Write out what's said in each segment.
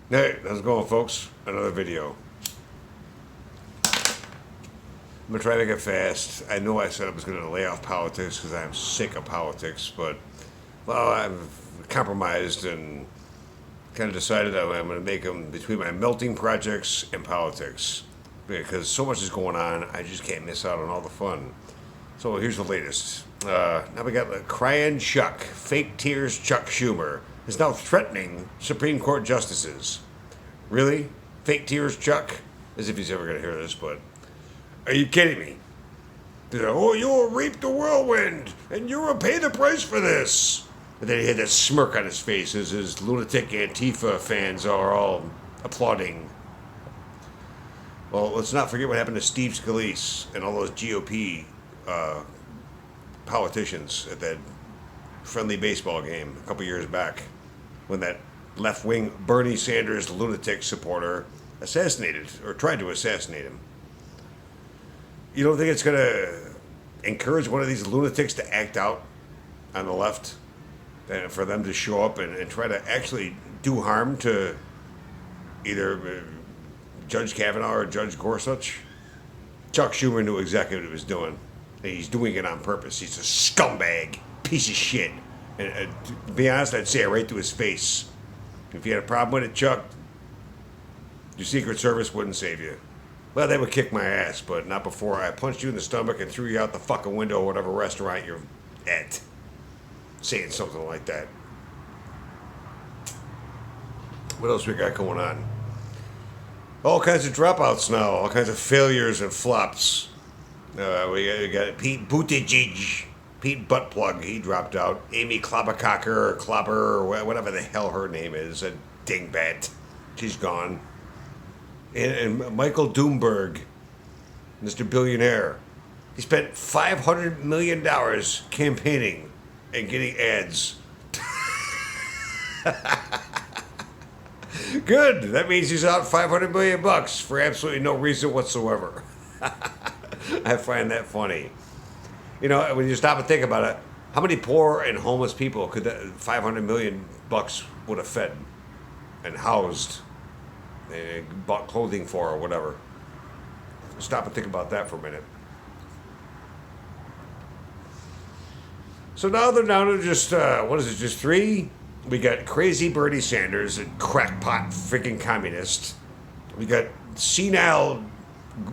Hey, how's it going, folks? Another video. I'm gonna try to make it fast. I know I said I was gonna lay off politics because I'm sick of politics, but well, I've compromised and kind of decided I'm gonna make them between my melting projects and politics because so much is going on. I just can't miss out on all the fun. So here's the latest. Now we got the crying Chuck, fake tears Chuck Schumer is now threatening Supreme Court justices. Really? Fake tears Chuck? As if he's ever going to hear this, but are you kidding me? They're like, oh, you'll reap the whirlwind, and you will pay the price for this. And then he had that smirk on his face as his lunatic Antifa fans are all applauding. Well, let's not forget what happened to Steve Scalise and all those GOP politicians at that friendly baseball game a couple years back when that left-wing Bernie Sanders lunatic supporter assassinated or tried to assassinate him. You don't think it's going to encourage one of these lunatics to act out on the left and for them to show up and try to actually do harm to either Judge Kavanaugh or Judge Gorsuch? Chuck Schumer knew exactly what he was doing, and he's doing it on purpose. He's a scumbag, piece of shit. And to be honest, I'd say it right to his face. If you had a problem with it, Chuck, your Secret Service wouldn't save you. Well, they would kick my ass, but not before I punched you in the stomach and threw you out the fucking window of whatever restaurant you're at. Saying something like that. What else we got going on? All kinds of dropouts now, all kinds of failures and flops. We got Pete Buttigieg, Pete Buttplug, he dropped out. Amy Klobuchar or Klopper or whatever the hell her name is, a dingbat, she's gone. And Michael Bloomberg, Mr. Billionaire, he spent $500 million campaigning and getting ads. Good. That means he's out $500 million for absolutely no reason whatsoever. I find that funny. You know, when you stop and think about it, how many poor and homeless people could that $500 million would have fed and housed and bought clothing for or whatever? Stop and think about that for a minute. So now they're down to just, just three? We got crazy Bernie Sanders, a crackpot freaking communist. We got senile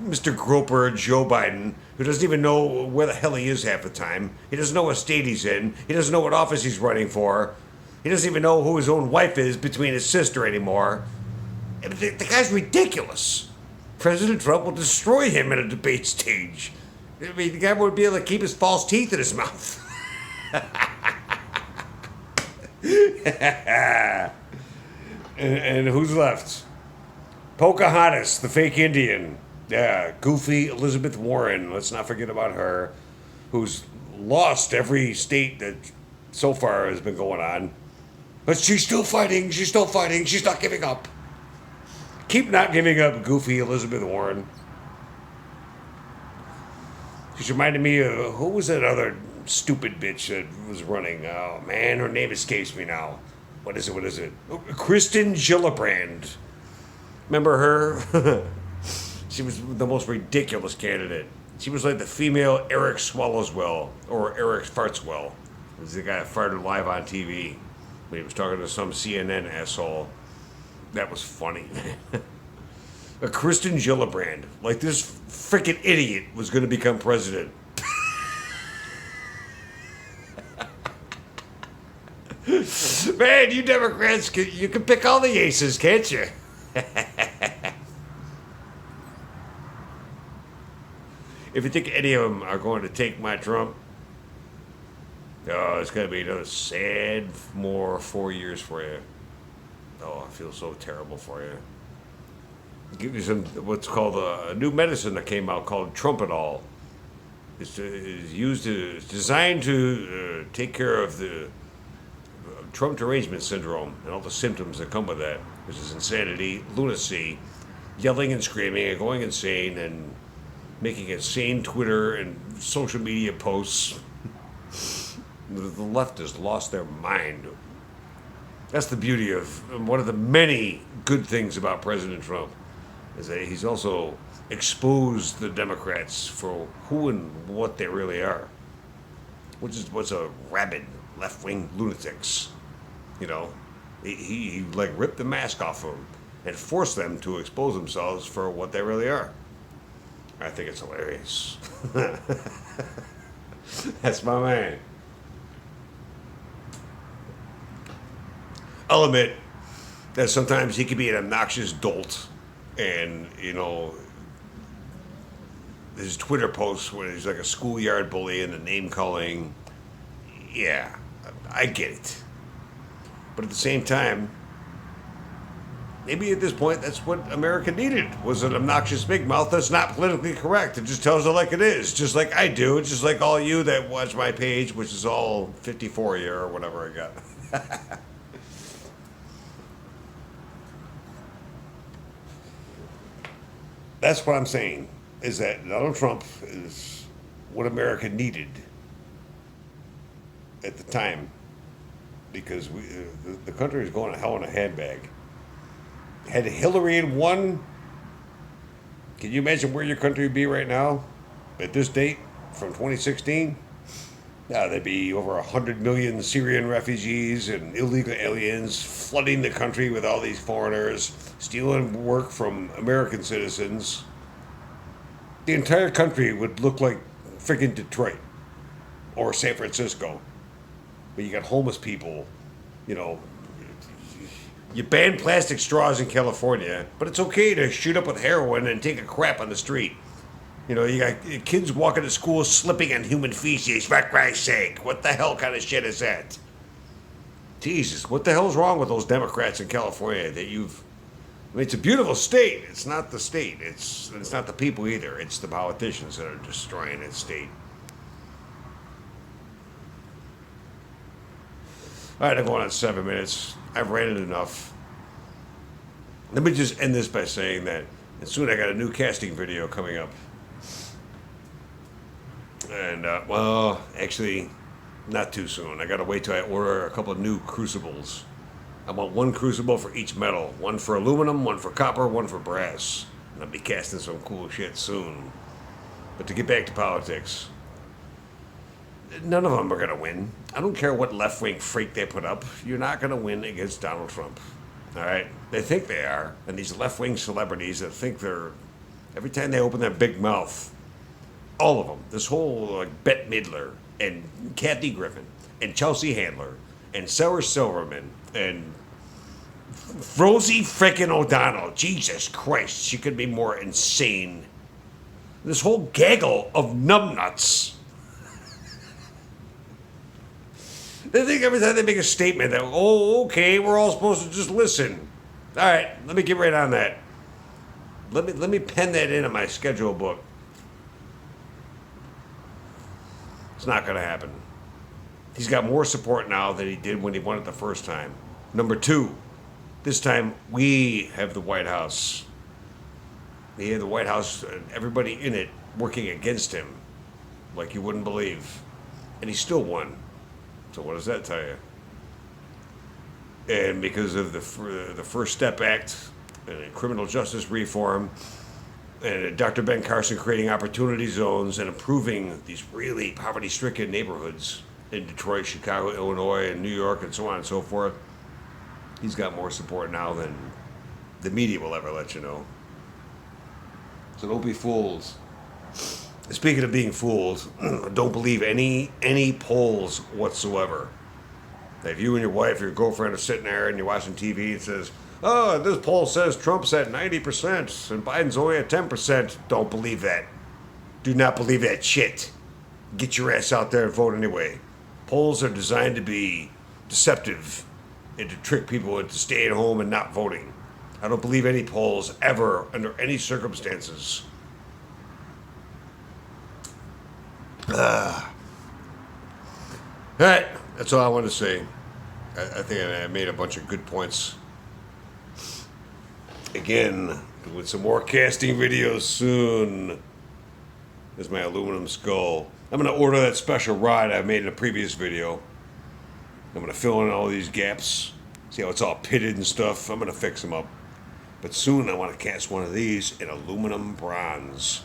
Mr. Groper, Joe Biden, who doesn't even know where the hell he is half the time. He doesn't know what state he's in. He doesn't know what office he's running for. He doesn't even know who his own wife is between his sister anymore. The guy's ridiculous. President Trump will destroy him in a debate stage. I mean, the guy would be able to keep his false teeth in his mouth. and who's left? Pocahontas, the fake Indian. Yeah, goofy Elizabeth Warren. Let's not forget about her, who's lost every state that so far has been going on. But she's still fighting. She's still fighting. She's not giving up. Keep not giving up, goofy Elizabeth Warren. She's reminded me of, who was that other stupid bitch that was running? Oh, man, her name escapes me now. What is it? Oh, Kristen Gillibrand. Remember her? She was the most ridiculous candidate. She was like the female Eric Swallowswell, or Eric Fartswell. It was the guy that farted live on TV when he was talking to some CNN asshole. That was funny. A Kristen Gillibrand. Like this freaking idiot was going to become president. Man, you Democrats, you can pick all the aces, can't you? If you think any of them are going to take my Trump, oh, it's going to be another sad more 4 years for you. Oh, I feel so terrible for you. I'll give you some what's called a new medicine that came out called Trumpetol. It's designed to take care of the Trump derangement syndrome and all the symptoms that come with that, which is insanity, lunacy, yelling and screaming and going insane and making insane Twitter and social media posts. The left has lost their mind. That's the beauty of one of the many good things about President Trump is that he's also exposed the Democrats for who and what they really are, which is what's a rabid left-wing lunatics. You know, he like ripped the mask off of them and forced them to expose themselves for what they really are. I think it's hilarious. That's my man. I'll admit that sometimes he can be an obnoxious dolt, and his Twitter posts when he's like a schoolyard bully and the name calling. Yeah, I get it, but at the same time, maybe at this point that's what America needed, was an obnoxious big mouth that's not politically correct. It just tells it like it is, just like I do, just like all you that watch my page, which is all 54 year or whatever I got. That's what I'm saying, is that Donald Trump is what America needed at the time, because the country is going to hell in a handbag. Had Hillary won, can you imagine where your country would be right now at this date from 2016? Yeah, there'd be over 100 million Syrian refugees and illegal aliens flooding the country with all these foreigners, stealing work from American citizens. The entire country would look like freaking Detroit or San Francisco. But you got homeless people, you ban plastic straws in California, but it's okay to shoot up with heroin and take a crap on the street. You got kids walking to school slipping on human feces, for Christ's sake. What the hell kind of shit is that? Jesus, what the hell's wrong with those Democrats in California that it's a beautiful state. It's not the state. It's not the people either. It's the politicians that are destroying that state. All right, I'm going on 7 minutes. I've ranted enough. Let me just end this by saying that soon I got a new casting video coming up. And, actually, not too soon. I got to wait till I order a couple of new crucibles. I want one crucible for each metal. One for aluminum, one for copper, one for brass. And I'll be casting some cool shit soon. But to get back to politics, none of them are going to win. I don't care what left-wing freak they put up. You're not going to win against Donald Trump. All right? They think they are. And these left-wing celebrities that think they're... Every time they open their big mouth, all of them, this whole Bette Midler and Kathy Griffin and Chelsea Handler and Sarah Silverman and Rosie frickin' O'Donnell. Jesus Christ, she could be more insane. This whole gaggle of numbnuts. They think every time they make a statement that, okay, we're all supposed to just listen. All right, let me get right on that. Let me pen that in my schedule book. It's not going to happen. He's got more support now than he did when he won it the first time. Number two, this time we have the White House. We have the White House and everybody in it working against him like you wouldn't believe. And he still won. So what does that tell you? And because of the First Step Act and criminal justice reform, and Dr. Ben Carson creating opportunity zones and improving these really poverty-stricken neighborhoods in Detroit, Chicago, Illinois, and New York, and so on and so forth, he's got more support now than the media will ever let you know. So don't be fooled. Speaking of being fooled, don't believe any polls whatsoever. If you and your wife or your girlfriend are sitting there and you're watching TV and says, oh, this poll says Trump's at 90% and Biden's only at 10%. Don't believe that. Do not believe that shit. Get your ass out there and vote anyway. Polls are designed to be deceptive and to trick people into staying home and not voting. I don't believe any polls ever, under any circumstances. All right, that's all I want to say. I think I made a bunch of good points. Again, with some more casting videos soon. There's my aluminum skull. I'm going to order that special rod I made in a previous video. I'm going to fill in all these gaps See how it's all pitted and stuff? I'm going to fix them up. But soon I want to cast one of these in aluminum bronze.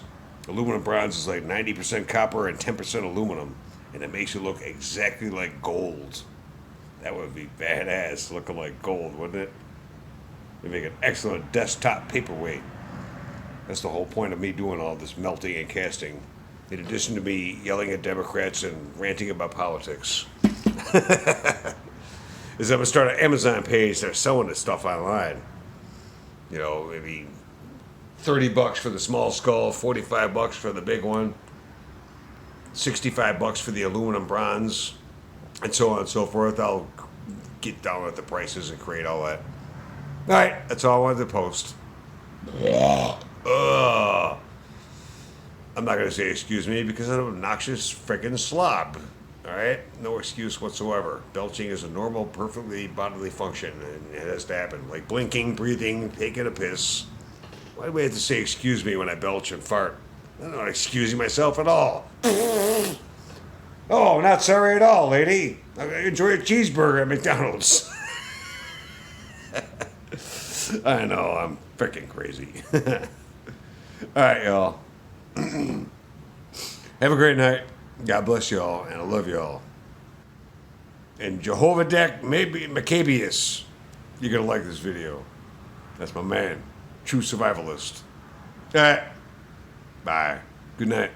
Aluminum bronze is like 90% copper and 10% aluminum. And it makes it look exactly like gold. That would be badass, looking like gold, wouldn't it? It'd make an excellent desktop paperweight. That's the whole point of me doing all this melting and casting. In addition to me yelling at Democrats and ranting about politics. Is I'm going to start an Amazon page. They're selling this stuff online. You know, maybe $30 for the small skull, $45 for the big one, $65 for the aluminum bronze, and so on and so forth. I'll get down with the prices and create all that. All right, that's all I wanted to post. Ugh. I'm not going to say excuse me because I'm an obnoxious freaking slob. All right? No excuse whatsoever. Belching is a normal, perfectly bodily function, and it has to happen. Like blinking, breathing, taking a piss. Why do we have to say excuse me when I belch and fart? I'm not excusing myself at all. Oh, not sorry at all, lady. I enjoy a cheeseburger at McDonald's. I know, I'm freaking crazy. All right, y'all. Have a great night. God bless y'all, and I love y'all. And Jehovah Deck Maccabeus, you're going to like this video. That's my man. True survivalist. All right. Bye. Good night.